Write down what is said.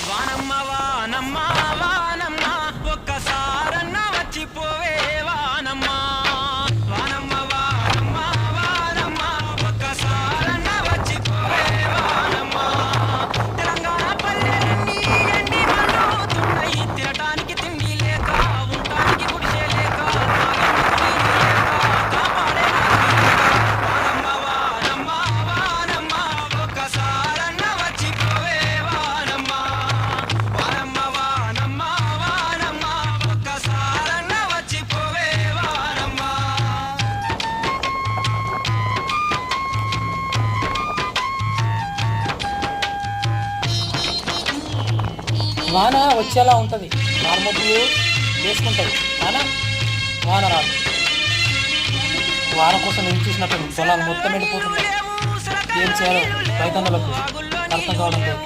వానమ్మ వానమ్మ వానమ్మ ఒక్కసారన్న వచ్చిపోవే వానమ్మ వానమ్మ వానమ్మ వానమ్మ ఒక్కసారన్న వచ్చిపోవే వానమ్మ తెలంగాణ పల్లెలన్నీ ఎండి పండుతున్నాయి తినటానికి తిండి లేక ఉండటానికి గుడిసె లేక కాపాడే వానమ్మ వానమ్మ వానమ్మ ఒక్కసారన్న వచ్చిపోవే వానమ్మ వానమ్మ వానమ్మ వానమ్మ ఒక్కసారన్న వచ్చిపోవే వానమ్మ. వాన వచ్చేలా ఉంటుంది, నార్మబ్బులు వేసుకుంటాయి కానీ వాన రాదు. వాన కోసం ఎదురు చూసినట్టు పొలాలు మొత్తం ఎండిపోతున్నాయి. ఏం చేయాలో రైతన్నలకు అర్థం కావడం లేదు.